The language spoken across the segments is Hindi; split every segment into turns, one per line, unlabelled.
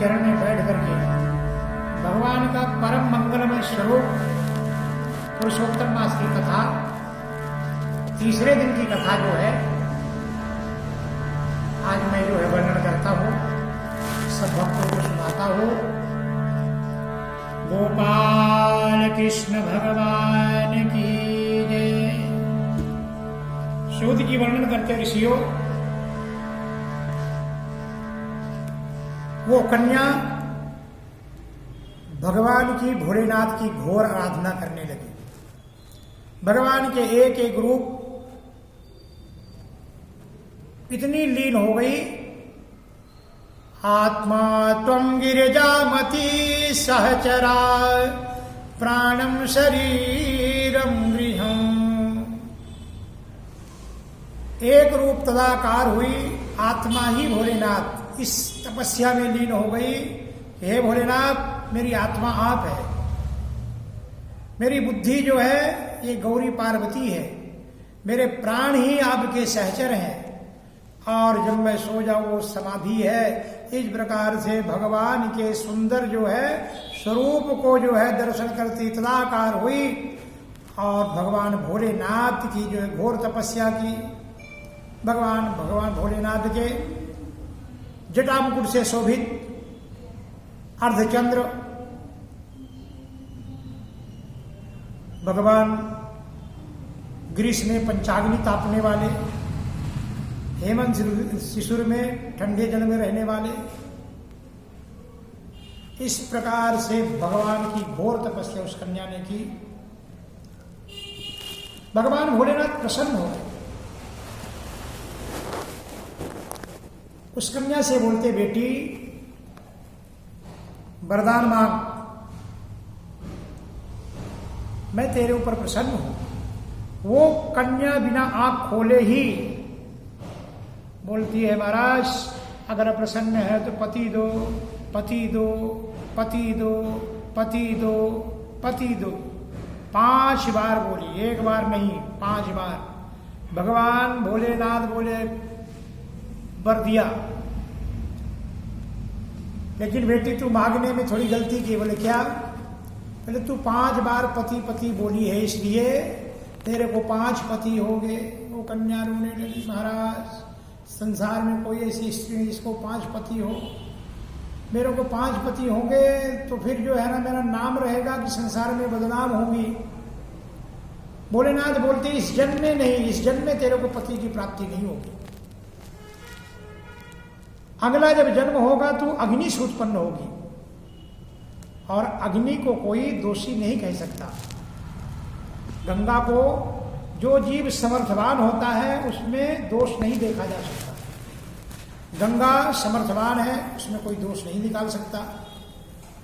चरण में बैठ करके भगवान का परम मंगलमय स्वरूप पुरुषोत्तम मास की कथा, तीसरे दिन की कथा जो है आज मैं जो है वर्णन करता हूँ, सब भक्तों को सुनाता हूँ। गोपाल कृष्ण भगवान की जय। शोध की वर्णन करते ऋषियों, वो कन्या भगवान की, भोलेनाथ की घोर आराधना करने लगी। भगवान के एक एक रूप इतनी लीन हो गई। आत्मा त्वं गिरिजामती सहचरा प्राणम शरीरम गृहम्। एक रूप तदाकार हुई, आत्मा ही भोलेनाथ इस तपस्या में लीन हो गई। हे भोलेनाथ, मेरी आत्मा आप है, मेरी बुद्धि जो है ये गौरी पार्वती है, मेरे प्राण ही आपके सहचर हैं, और जब मैं सो जाऊं वो समाधि है। इस प्रकार से भगवान के सुंदर जो है स्वरूप को जो है दर्शन करती तदाकार हुई, और भगवान भोलेनाथ की जो है घोर तपस्या की। भगवान भोलेनाथ के जटामुकुट से शोभित अर्धचंद्र, भगवान ग्रीष्म में पंचाग्नि तापने वाले, हेमंत शिशिर में ठंडे जल में रहने वाले, इस प्रकार से भगवान की घोर तपस्या उस कन्या ने की। भगवान भोलेनाथ प्रसन्न हो गए। उस कन्या से बोलते, बेटी वरदान मांग, मैं तेरे ऊपर प्रसन्न हूं। वो कन्या बिना आंख खोले ही बोलती है, महाराज अगर प्रसन्न है तो पति दो, पति दो, पति दो, पति दो, पति दो। 5 बार बोली, 1 बार नहीं 5 बार। भगवान भोलेनाथ बोले वर दिया, लेकिन बेटी तू मांगने में थोड़ी गलती की। बोले क्या? बोले तू 5 बार पति पति बोली है, इसलिए तेरे को 5 पति हो गए। वो कन्या रोने लगी, महाराज संसार में कोई ऐसी स्त्री नहीं जिसको 5 पति हो। मेरे को 5 पति होंगे तो फिर जो है ना मेरा नाम रहेगा कि संसार में बदनाम होगी। भोलेनाथ बोलते, इस जन्म में नहीं, इस जन्म में तेरे को पति की प्राप्ति नहीं होगी। अगला जब जन्म होगा तो अग्नि से उत्पन्न होगी, और अग्नि को कोई दोषी नहीं कह सकता। गंगा को जो जीव समर्थवान होता है उसमें दोष नहीं देखा जा सकता। गंगा समर्थवान है, उसमें कोई दोष नहीं निकाल सकता।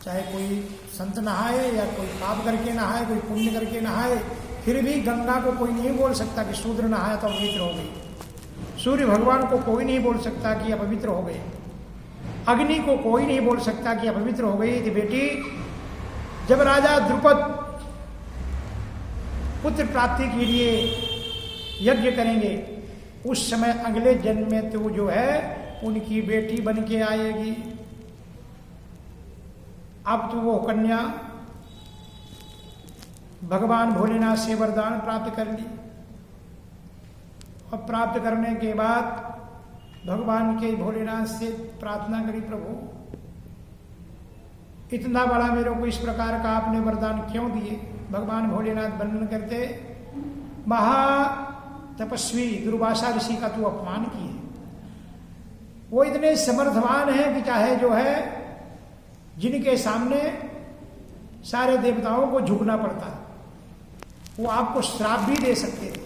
चाहे कोई संत नहाए या कोई पाप करके नहाए, कोई पुण्य करके नहाए, फिर भी गंगा को कोई नहीं बोल सकता कि शूद्र नहाया तो अपवित्र हो गई। सूर्य भगवान को कोई नहीं बोल सकता कि अपवित्र हो गए। अग्नि को कोई नहीं बोल सकता कि अपवित्र हो गई। थी बेटी, जब राजा द्रुपद पुत्र प्राप्ति के लिए यज्ञ करेंगे, उस समय अगले जन्म में तो जो है उनकी बेटी बन के आएगी। अब तो वो कन्या भगवान भोलेनाथ से वरदान प्राप्त कर ली, और प्राप्त करने के बाद भगवान के भोलेनाथ से प्रार्थना करी, प्रभु इतना बड़ा मेरे को इस प्रकार का आपने वरदान क्यों दिए। भगवान भोलेनाथ वर्णन करते, महा तपस्वी दुर्वासा ऋषि का तू अपमान किए। वो इतने समर्थवान हैं कि चाहे जो है जिनके सामने सारे देवताओं को झुकना पड़ता, वो आपको श्राप भी दे सकते थे,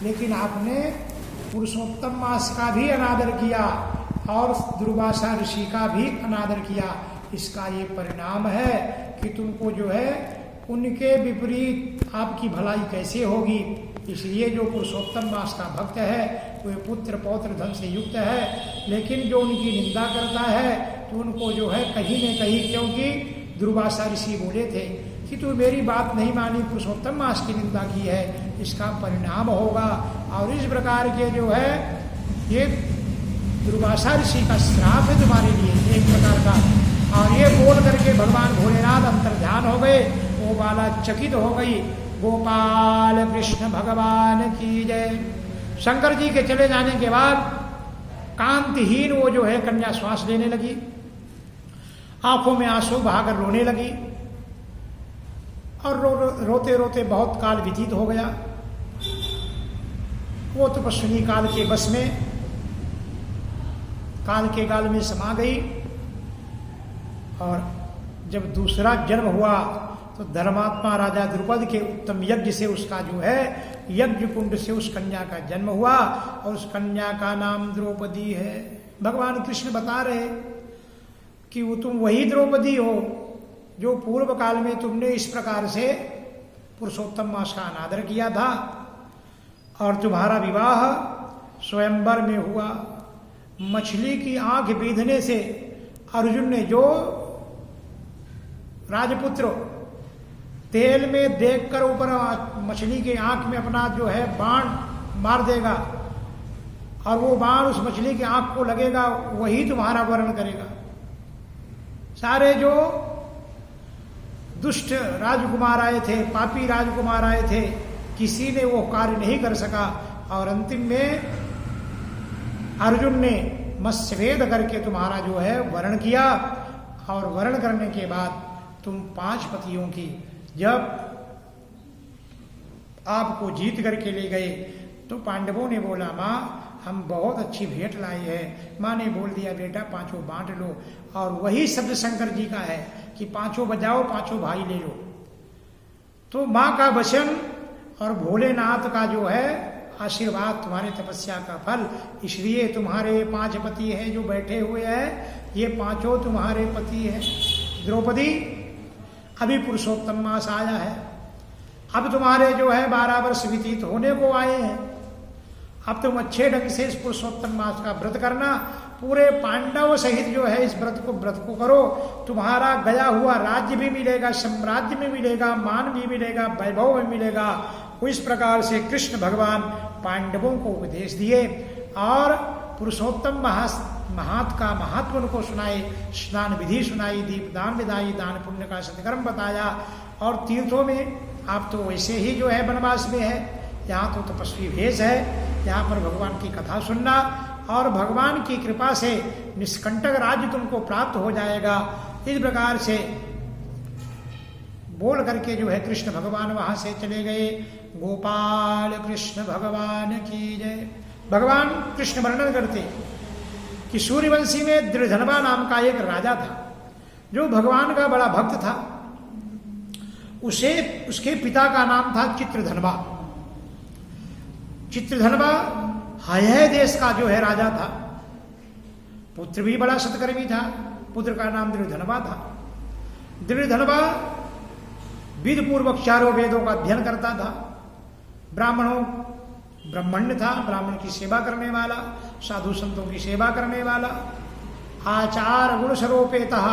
लेकिन आपने पुरुषोत्तम मास का भी अनादर किया और दुर्वासा ऋषि का भी अनादर किया। इसका ये परिणाम है कि तुमको जो है उनके विपरीत आपकी भलाई कैसे होगी। इसलिए जो पुरुषोत्तम मास का भक्त है वह पुत्र पौत्र धन से युक्त है, लेकिन जो उनकी निंदा करता है तो उनको जो है कहीं न कहीं, क्योंकि दुर्वासा ऋषि बोले थे कि तू मेरी बात नहीं मानी, पुरुषोत्तम मास की निंदा की है, इसका परिणाम होगा। और इस प्रकार के जो है ये दुर्वासा ऋषि का श्राप है तुम्हारे लिए, एक प्रकार का और ये बोल करके भगवान भोलेनाथ अंतर्ध्यान हो गए। वो बाला चकित हो गई। गोपाल कृष्ण भगवान की जय। शंकर जी के चले जाने के बाद कांतिहीन वो जो है कन्या श्वास लेने लगी, आंखों में आंसू बहाकर रोने लगी और रोते रोते बहुत काल व्यतीत हो गया। वो तपस्विनी काल के बस में, काल के गाल में समा गई। और जब दूसरा जन्म हुआ तो धर्मात्मा राजा द्रुपद के उत्तम यज्ञ से उसका जो है यज्ञ कुंड से उस कन्या का जन्म हुआ और उस कन्या का नाम द्रौपदी है। भगवान कृष्ण बता रहे कि वो तुम वही द्रौपदी हो जो पूर्व काल में तुमने इस प्रकार से पुरुषोत्तम मास का अनादर किया था और तुम्हारा विवाह स्वयंवर में हुआ। मछली की आंख बीधने से अर्जुन ने जो राजपुत्र तेल में देखकर ऊपर मछली की आंख में अपना जो है बाण मार देगा और वो बाण उस मछली की आंख को लगेगा, वही तुम्हारा वर्ण करेगा। सारे जो दुष्ट राजकुमार आए थे, पापी राजकुमार आए थे, किसी ने वो कार्य नहीं कर सका और अंतिम में अर्जुन ने मत्स्यवेद करके तुम्हारा जो है वर्ण किया। और वर्ण करने के बाद तुम 5 पतियों की जब आपको जीत करके ले गए तो पांडवों ने बोला, माँ हम बहुत अच्छी भेंट लाए हैं। माँ ने बोल दिया, बेटा 5 बांट लो। और वही शब्द शंकर जी का है कि 5 बजाओ 5 भाई ले लो। तो माँ का वचन और भोलेनाथ का जो है आशीर्वाद तुम्हारे तपस्या का फल, इसलिए तुम्हारे 5 पति हैं जो बैठे हुए हैं, ये 5 तुम्हारे पति हैं। द्रौपदी, अभी पुरुषोत्तम मास आया है, अब तुम्हारे जो है 12 वर्ष व्यतीत होने को आए हैं। अब तुम अच्छे ढंग से इस पुरुषोत्तम मास का व्रत करना, पूरे पांडव सहित जो है इस व्रत को करो। तुम्हारा गया हुआ राज्य भी मिलेगा, साम्राज्य में मिलेगा, मान भी मिलेगा, वैभव भी मिलेगा। इस प्रकार से कृष्ण भगवान पांडवों को उपदेश दिए और पुरुषोत्तम महात का महात्म उनको सुनाए, स्नान विधि सुनाई, दीपदान विधाई, दान पुण्य का सत्कर्म बताया। और तीर्थों में आप तो वैसे ही जो है वनवास में है, यहाँ तो तपस्वी भेष है, यहाँ पर भगवान की कथा सुनना और भगवान की कृपा से निष्कंटक राज्य तुमको प्राप्त हो जाएगा। इस प्रकार से बोल करके जो है कृष्ण भगवान वहां से चले गए। गोपाल कृष्ण भगवान की जय। भगवान कृष्ण वर्णन करते कि सूर्यवंशी में दृढ़धनवा नाम का एक राजा था जो भगवान का बड़ा भक्त था। उसके पिता का नाम था चित्रधनवा। चित्रधनवा हय देश का जो है राजा था। पुत्र भी बड़ा सत्कर्मी था, पुत्र का नाम दृढ़धनवा था। दृढ़धनवा विधि पूर्वक 4 वेदों का अध्ययन करता था। ब्राह्मण्य था, ब्राह्मण की सेवा करने वाला, साधु संतों की सेवा करने वाला, आचार गुण स्वरूपेतः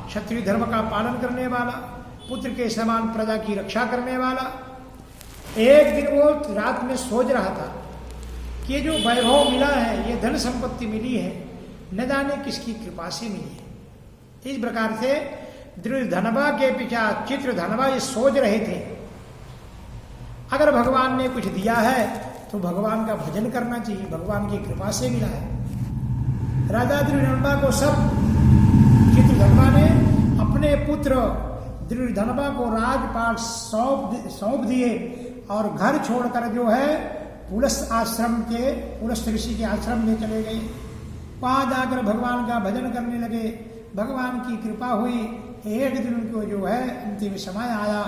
क्षत्रिय धर्म का पालन करने वाला, पुत्र के समान प्रजा की रक्षा करने वाला। एक दिन वो रात में सोच रहा था कि ये जो वैभव मिला है, ये धन संपत्ति मिली है, न जाने किसकी कृपा से मिली है। इस प्रकार से दृढ़धनवा के पीछे चित्रधनवा ये सोच रहे थे, अगर भगवान ने कुछ दिया है तो भगवान का भजन करना चाहिए, भगवान की कृपा से मिला है। राजा दृढ़धनवा को सब चित्रधनवा ने अपने पुत्र दृढ़धनवा को राजपाट सौंप दिए और घर छोड़कर जो है पुलस्त्य ऋषि के आश्रम में चले गए। वहां जाकर भगवान का भजन करने लगे। भगवान की कृपा हुई, एक दिन उनको जो है अंतिम समय आया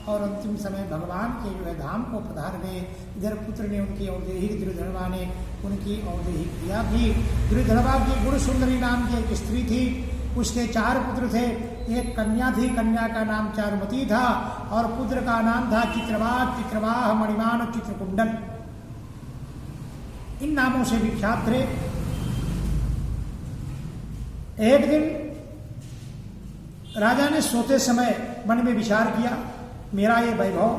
और अंतिम समय भगवान के जो है धाम को पधार गए। इधर पुत्र ने उनकी औदेहिक, दृढ़धनवा ने उनकी औदेहिक क्रिया की। दृढ़धनवा की गुण सुंदरी नाम की एक स्त्री थी, उसके 4 पुत्र थे। एक कन्या थी, कन्या का नाम चारुमती था और पुत्र का नाम था चित्रवाह, मणिमान, चित्रकुंडल। इन नामों से विख्यात थे। एक दिन राजा ने सोते समय मन में विचार किया, मेरा ये वैभव,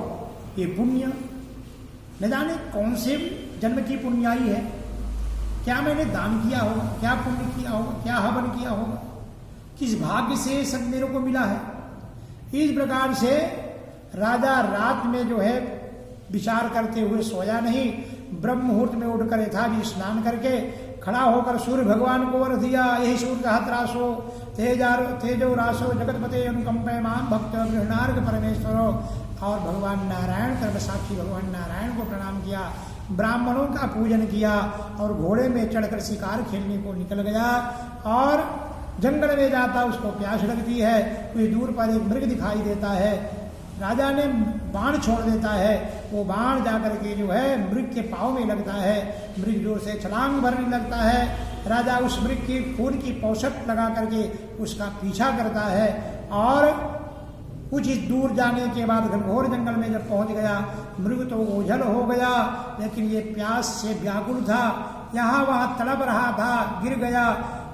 ये पुण्य, न जाने कौन से जन्म की पुण्याई है। क्या मैंने दान किया होगा, क्या पुण्य किया होगा, क्या हवन किया होगा, किस भाग्य से सब मेरे को मिला है। इस प्रकार से राजा रात में जो है विचार करते हुए सोया नहीं, ब्रह्म मुहूर्त में उठकर यथावि स्नान करके खड़ा होकर सूर्य भगवान को वर दिया। यही सूर्य का त्रासो तेजो रासो जगतपते अनुकंपे माम भक्त गृहणार्ग परमेश्वरो। और भगवान नारायण कर्म साक्षी भगवान नारायण को प्रणाम किया, ब्राह्मणों का पूजन किया और घोड़े में चढ़कर शिकार खेलने को निकल गया। और जंगल में जाता उसको प्यास लगती है, कुछ दूर पर एक मृग दिखाई देता है, राजा ने बाण छोड़ देता है, वो बाण जाकर के जो है मृग के पाँव में लगता है, मृग जोर से छलांग भरने लगता है। राजा उस मृग की खून की पौषक लगा करके उसका पीछा करता है और कुछ दूर जाने के बाद घनघोर जंगल में जब पहुंच गया, मृग तो ओझल हो गया, लेकिन ये प्यास से व्याकुल था, यहाँ वहाँ तड़प रहा था, गिर गया,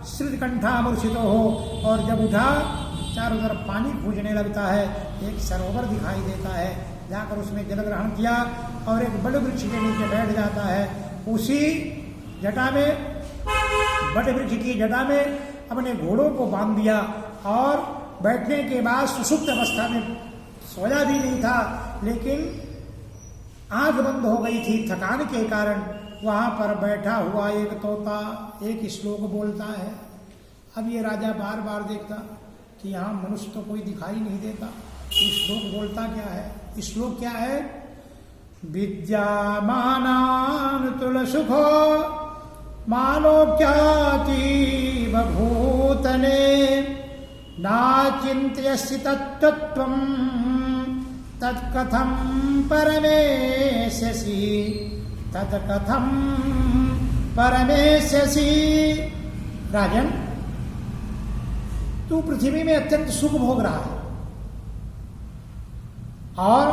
श्रुतकंठा मूर्छित हो। और जब उठा चारों तरफ पानी खूंजने लगता है, एक सरोवर दिखाई देता है, जाकर उसमें जल ग्रहण किया और एक बड़े वृक्ष के नीचे बैठ जाता है। उसी जटा में, बड़े वृक्ष की जटा में अपने घोड़ों को बांध दिया और बैठने के बाद सुषुप्त अवस्था में सोया भी नहीं था, लेकिन आंख बंद हो गई थी थकान के कारण। वहां पर बैठा हुआ एक तोता एक श्लोक बोलता है। अब ये राजा बार बार देखता कि यहाँ मनुष्य तो कोई दिखाई नहीं देता, श्लोक बोलता क्या है? श्लोक क्या है? विद्यामानान तुल सुखो मालोक्यातीव भूतले नाचिन्त्यसि तत्त्वं तत्कथं परमेश्यसि तत्कथं परमेश्यसि। राजन, तू पृथ्वी में अत्यंत सुख भोग रहा है और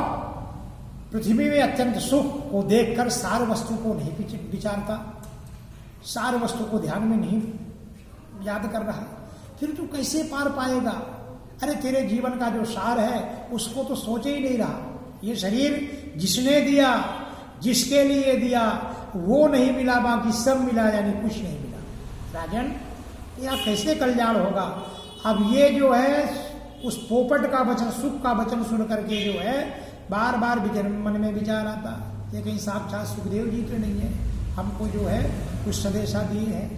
पृथ्वी में अत्यंत सुख को देखकर सार वस्तु को नहीं विचारता, सार वस्तु को ध्यान में नहीं याद कर रहा, फिर तू कैसे पार पाएगा? अरे तेरे जीवन का जो सार है उसको तो सोचे ही नहीं रहा। ये शरीर जिसने दिया, जिसके लिए दिया, वो नहीं मिला, बाकी सब मिला, यानी कुछ नहीं मिला। राजन, यह कैसे कल्याण होगा? अब ये जो है उस पोपट का वचन, सुख का वचन सुन करके जो है बार बार मन में विचार आता, ये कहीं साक्षात सुखदेव जी तो नहीं है, हमको जो है कुछ संदेशा दिए हैं।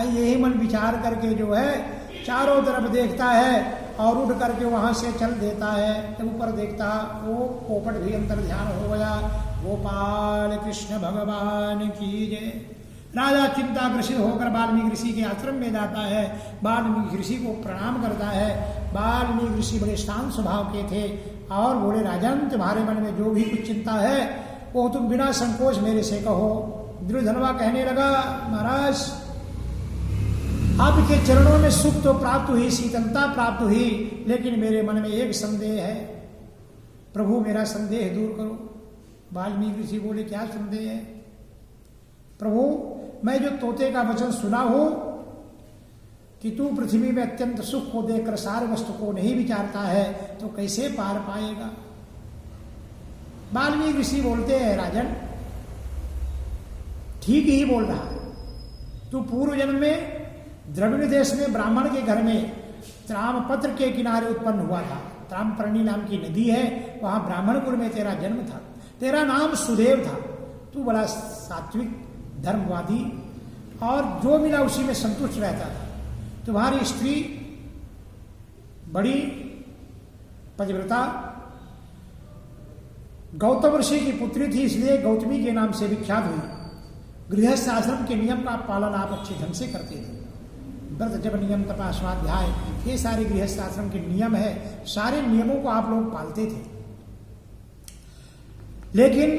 यही मन विचार करके जो है चारों तरफ देखता है और उठ करके वहां से चल देता है। जब ऊपर देखता वो पोपट भी अंतर ध्यान हो गया। गोपाल कृष्ण भगवान की जय। राजा चिंताग्रसित होकर वाल्मीकि ऋषि के आश्रम में जाता है, वाल्मीकि ऋषि को प्रणाम करता है। वाल्मीकि ऋषि बड़े शांत स्वभाव के थे और बोले, राजन तुम्हारे मन में जो भी कुछ चिंता है वो तुम बिना संकोच मेरे से कहो। दुर्योधनवा कहने लगा, महाराज आपके चरणों में सुख तो प्राप्त हुई, शीतलता प्राप्त हुई, लेकिन मेरे मन में एक संदेह है, प्रभु मेरा संदेह दूर करो। वाल्मीकि ऋषि बोले, क्या संदेह है? प्रभु, मैं जो तोते का वचन सुना हो कि तू पृथ्वी में अत्यंत सुख को देखकर सार वस्तु को नहीं विचारता है, तो कैसे पार पाएगा? वाल्मीकि ऋषि बोलते हैं, राजन ठीक ही बोल रहा है। तू पूर्व जन्म में द्रविड़ देश में ब्राह्मण के घर में त्रामपत्र के किनारे उत्पन्न हुआ था। त्रामपर्णी नाम की नदी है, वहां ब्राह्मण कुल में तेरा जन्म था। तेरा नाम सुदेव था। तू बड़ा सात्विक धर्मवादी और जो मिला उसी में संतुष्ट रहता था। तुम्हारी स्त्री बड़ी पतिव्रता, गौतम ऋषि की पुत्री थी, इसलिए गौतमी के नाम से विख्यात हुई। गृहस्थ आश्रम के नियम का पालन आप अच्छे ढंग से करते थे। व्रत जब नियम तपा स्वाध्याय, ये सारे गृहस्थ आश्रम के नियम है, सारे नियमों को आप लोग पालते थे। लेकिन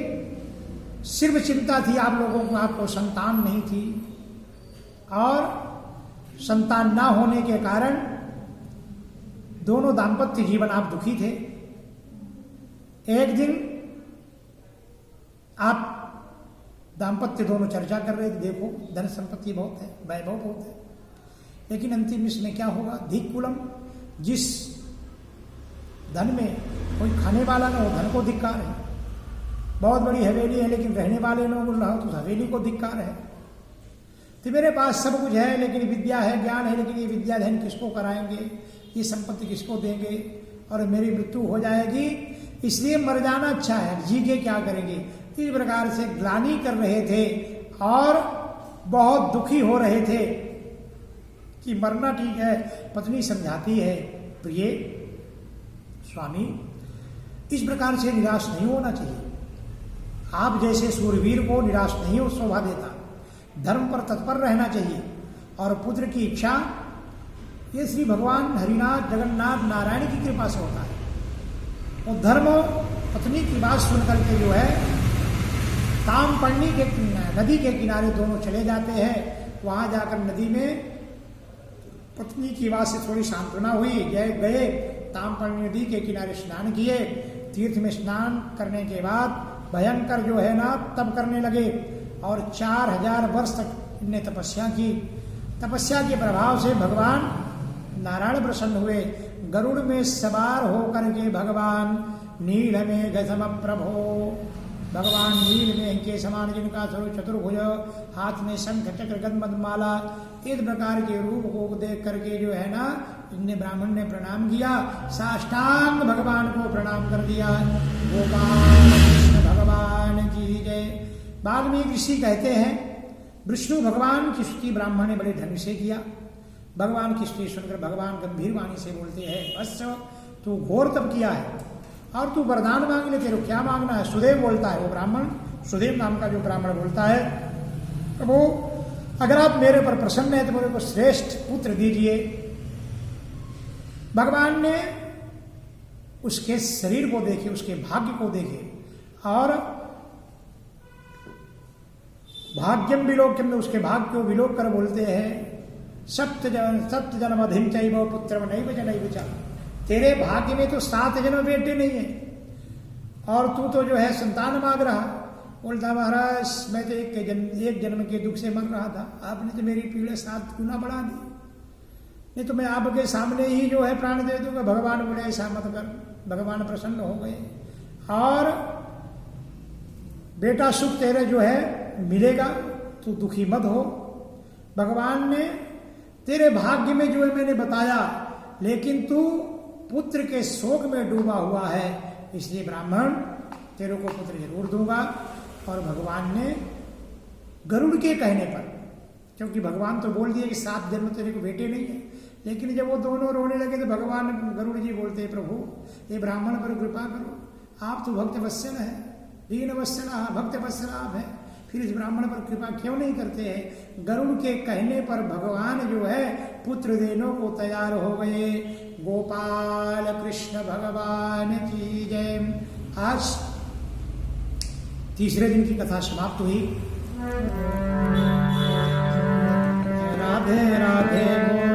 सिर्फ चिंता थी आप लोगों को, आपको संतान नहीं थी और संतान ना होने के कारण दोनों दाम्पत्य जीवन आप दुखी थे। एक दिन आप दाम्पत्य दोनों चर्चा कर रहे थे, देखो धन संपत्ति बहुत है, वैभव बहुत है, लेकिन अंतिम इसमें क्या होगा? धिक्कुलम, जिस धन में कोई खाने वाला ना हो, धन को धिक्कार है। बहुत बड़ी हवेली है लेकिन रहने वाले लोग ना हो तो हवेली को धिक्कार है। तो मेरे पास सब कुछ है, लेकिन विद्या है, ज्ञान है, लेकिन ये विद्याधन किसको कराएंगे, ये संपत्ति किसको देंगे, और मेरी मृत्यु हो जाएगी, इसलिए मर जाना अच्छा है, जी के क्या करेंगे। इस प्रकार से ग्लानि कर रहे थे और बहुत दुखी हो रहे थे कि मरना ठीक है। पत्नी समझाती है, प्रिय स्वामी, इस प्रकार से निराश नहीं होना चाहिए। आप जैसे सूरवीर को निराश नहीं हो शोभा देता, धर्म पर तत्पर रहना चाहिए। और पुत्र की इच्छा ये श्री भगवान हरिनाथ जगन्नाथ नारायण की कृपा से होता है। और धर्म पत्नी की बात सुनकर के जो है तामपर्णी के नदी के किनारे दोनों चले जाते हैं। वहां जाकर नदी में पत्नी की बात से थोड़ी सांत्वना हुई, गए तामपर्णी नदी के किनारे स्नान किए। तीर्थ में स्नान करने के बाद भयंकर जो है ना तप करने लगे और 4000 वर्ष तक इनने तपस्या की। तपस्या के प्रभाव से भगवान नारायण प्रसन्न हुए। गरुड़ में सवार होकर के भगवान नील में गजम प्रभो, भगवान नील में के समान जिनका स्वरूप चतुर्भुज, हाथ में शंख चक्र गद माला, इस प्रकार के रूप को देख करके जो है ना इनने ब्राह्मण ने प्रणाम किया, साष्टांग भगवान को प्रणाम कर दिया। गोपाल कृष्ण भगवान की जय। बाद में एक ऋषि कहते हैं विष्णु भगवान की स्तुति ब्राह्मण ने बड़े ढंग से किया। भगवान की स्तुति सुनकर भगवान गंभीर वाणी से बोलते हैं, बस तू घोर तप किया है और तू वरदान मांग ले, तेरे क्या मांगना है। सुदेव बोलता है, वो ब्राह्मण सुदेव नाम का जो ब्राह्मण बोलता है, वो अगर आप मेरे पर प्रसन्न है तो मेरे को श्रेष्ठ पुत्र दीजिए। भगवान ने उसके शरीर को देखे, उसके भाग्य को देखे और भाग्यम विलोक्यम में उसके भाग्य को विलोक कर बोलते हैं, सप्त जन्म अधिम चैव पुत्र नैव जनैव च। तेरे भाग्य में तो 7 जन्म बेटे नहीं है और तू तो जो है संतान मांग रहा। बोलता महाराज मैं तो एक जन्म के दुख से मर रहा था, आपने तो मेरी पीड़ा 7 गुना बढ़ा दी, नहीं तो मैं आपके सामने ही जो है प्राण दे दूंगा। भगवान बोले ऐसा मत कर। भगवान प्रसन्न हो गए और बेटा सुख तेरे जो है मिलेगा, तू दुखी मत हो। भगवान ने तेरे भाग्य में जो है मैंने बताया, लेकिन तू पुत्र के शोक में डूबा हुआ है, इसलिए ब्राह्मण तेरे को पुत्र जरूर दूंगा। और भगवान ने गरुड़ के कहने पर, क्योंकि भगवान तो बोल दिए कि 7 जन्म तेरे को बेटे नहीं है, लेकिन जब वो दोनों रोने लगे तो भगवान गरुड़ जी बोलते प्रभु ये ब्राह्मण पर कृपा करो, आप तो भक्त वत्सल है, दीन वत्सल भक्त वत्सल आप है, फिर इस ब्राह्मण पर कृपा क्यों नहीं करते हैं। गरुड़ के कहने पर भगवान जो है पुत्र देने को तैयार हो गए। गोपाल कृष्ण भगवान की जय। आज तीसरे दिन की कथा समाप्त हुई। राधे राधे।